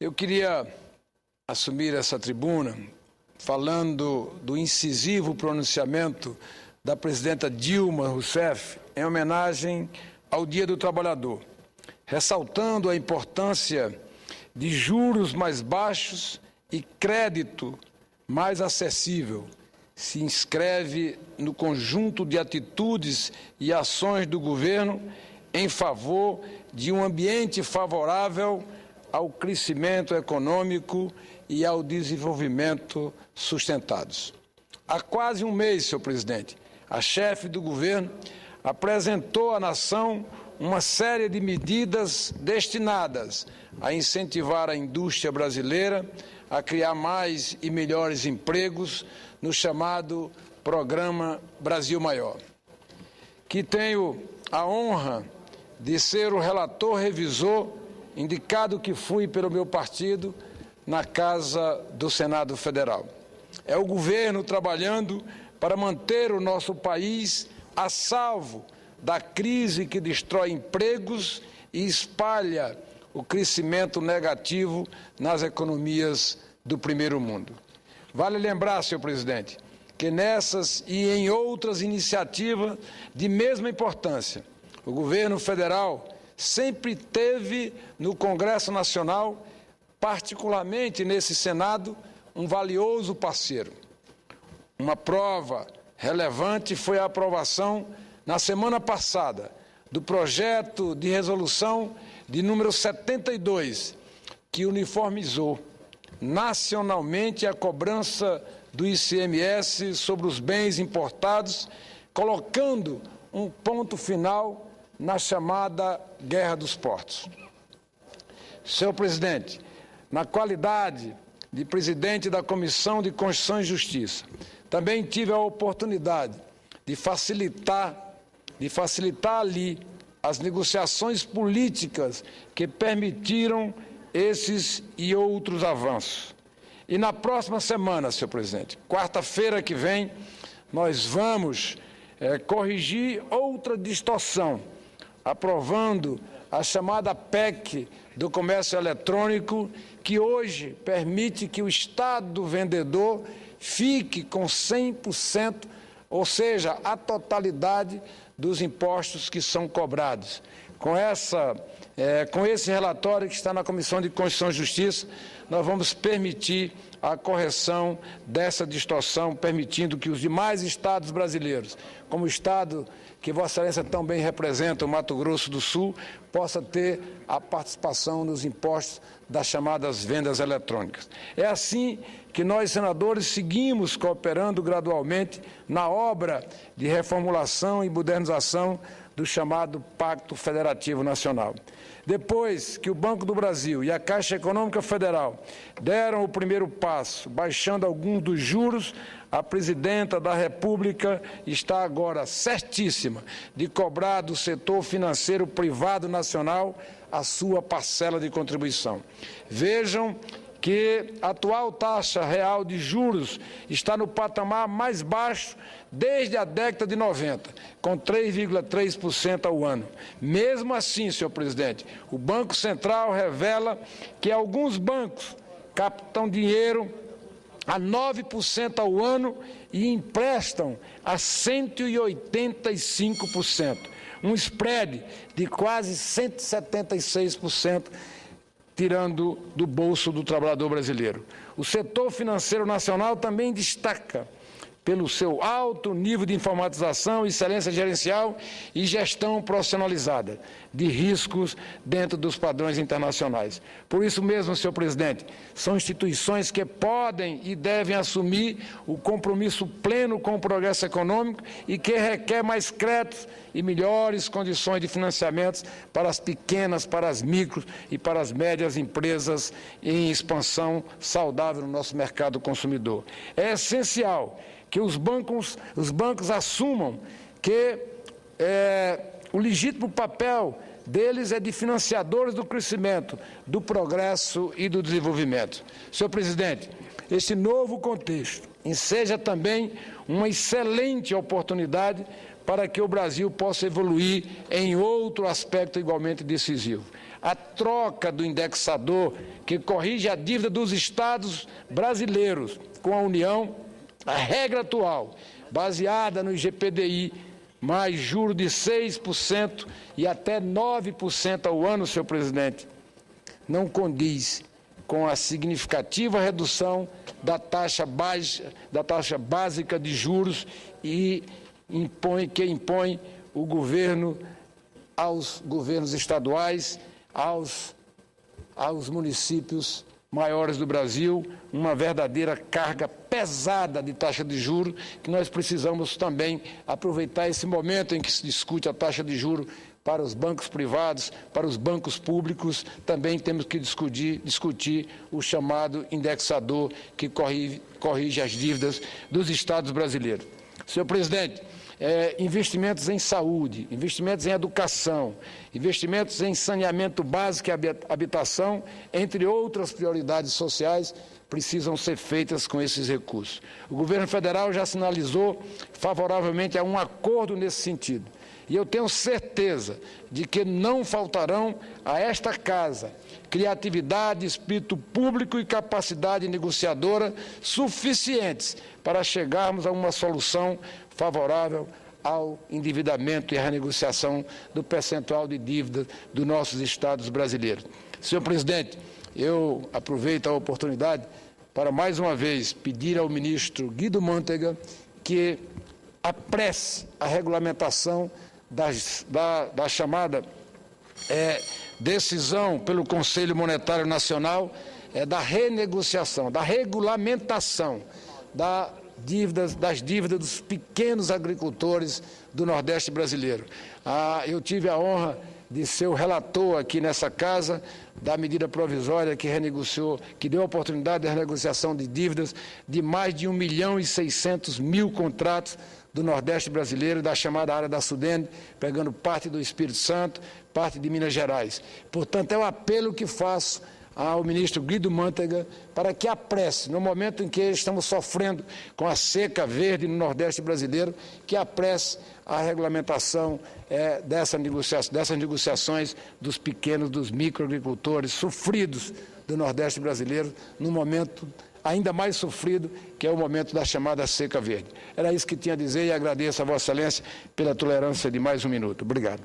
Eu queria assumir essa tribuna falando do incisivo pronunciamento da presidenta Dilma Rousseff em homenagem ao Dia do Trabalhador, ressaltando a importância de juros mais baixos e crédito mais acessível. Se inscreve no conjunto de atitudes e ações do governo em favor de um ambiente favorável ao crescimento econômico e ao desenvolvimento sustentados. Há quase um mês, senhor presidente, a chefe do governo apresentou à nação uma série de medidas destinadas a incentivar a indústria brasileira a criar mais e melhores empregos no chamado Programa Brasil Maior, que tenho a honra de ser o relator revisor, indicado que fui pelo meu partido na Casa do Senado Federal. É o governo trabalhando para manter o nosso país a salvo da crise que destrói empregos e espalha o crescimento negativo nas economias do primeiro mundo. Vale lembrar, senhor presidente, que nessas e em outras iniciativas de mesma importância, o governo federal sempre teve no Congresso Nacional, particularmente nesse Senado, um valioso parceiro. Uma prova relevante foi a aprovação, na semana passada, do projeto de resolução de número 72, que uniformizou nacionalmente a cobrança do ICMS sobre os bens importados, colocando um ponto final na chamada Guerra dos Portos. Senhor presidente, na qualidade de presidente da Comissão de Constituição e Justiça, também tive a oportunidade de facilitar ali as negociações políticas que permitiram esses e outros avanços. E na próxima semana, senhor presidente, quarta-feira que vem, nós vamos corrigir outra distorção, aprovando a chamada PEC do comércio eletrônico, que hoje permite que o Estado do vendedor fique com 100%, ou seja, a totalidade dos impostos que são cobrados. Com esse relatório que está na Comissão de Constituição e Justiça, nós vamos permitir a correção dessa distorção, permitindo que os demais estados brasileiros, como o estado que Vossa Excelência também representa, o Mato Grosso do Sul, possa ter a participação nos impostos das chamadas vendas eletrônicas. É assim que nós, senadores, seguimos cooperando gradualmente na obra de reformulação e modernização do chamado Pacto Federativo Nacional. Depois que o Banco do Brasil e a Caixa Econômica Federal deram o primeiro passo, baixando alguns dos juros, a presidenta da República está agora certíssima de cobrar do setor financeiro privado nacional a sua parcela de contribuição. Vejam que a atual taxa real de juros está no patamar mais baixo desde a década de 90, com 3,3% ao ano. Mesmo assim, senhor presidente, o Banco Central revela que alguns bancos captam dinheiro a 9% ao ano e emprestam a 185%, um spread de quase 176%, tirando do bolso do trabalhador brasileiro. O setor financeiro nacional também destaca pelo seu alto nível de informatização, excelência gerencial e gestão profissionalizada de riscos dentro dos padrões internacionais. Por isso mesmo, senhor presidente, são instituições que podem e devem assumir o compromisso pleno com o progresso econômico e que requer mais créditos e melhores condições de financiamentos para as pequenas, para as micros e para as médias empresas em expansão saudável no nosso mercado consumidor. É essencial que os bancos assumam que o legítimo papel deles é de financiadores do crescimento, do progresso e do desenvolvimento. Senhor presidente, esse novo contexto enseja também uma excelente oportunidade para que o Brasil possa evoluir em outro aspecto igualmente decisivo. a troca do indexador que corrige a dívida dos estados brasileiros com a União, a regra atual, baseada no IGPDI, mais juros de 6% e até 9% ao ano, senhor presidente, não condiz com a significativa redução da taxa básica de juros que impõe o governo aos governos estaduais, aos municípios maiores do Brasil, uma verdadeira carga pesada de taxa de juros, que nós precisamos também aproveitar esse momento em que se discute a taxa de juros para os bancos privados, para os bancos públicos, também temos que discutir o chamado indexador que corrige as dívidas dos estados brasileiros. Senhor presidente, investimentos em saúde, investimentos em educação, investimentos em saneamento básico e habitação, entre outras prioridades sociais, precisam ser feitas com esses recursos. O governo federal já sinalizou favoravelmente a um acordo nesse sentido. E eu tenho certeza de que não faltarão a esta casa criatividade, espírito público e capacidade negociadora suficientes para chegarmos a uma solução favorável ao endividamento e à renegociação do percentual de dívida dos nossos estados brasileiros. Senhor presidente, eu aproveito a oportunidade para mais uma vez pedir ao ministro Guido Mantega que apresse a regulamentação da chamada decisão pelo Conselho Monetário Nacional da renegociação, da regulamentação das dívidas dos pequenos agricultores do Nordeste brasileiro. Eu tive a honra de ser o relator aqui nessa casa da medida provisória que renegociou, que deu a oportunidade de renegociação de dívidas de mais de 1.600.000 contratos do Nordeste brasileiro, da chamada área da Sudene, pegando parte do Espírito Santo, parte de Minas Gerais. Portanto, é o apelo que faço ao ministro Guido Mantega para que apresse, no momento em que estamos sofrendo com a seca verde no Nordeste brasileiro, que apresse a regulamentação dessas negociações dos pequenos, dos microagricultores sofridos do Nordeste brasileiro, num momento ainda mais sofrido, que é o momento da chamada seca verde. Era isso que tinha a dizer e agradeço a Vossa Excelência pela tolerância de mais um minuto. Obrigado.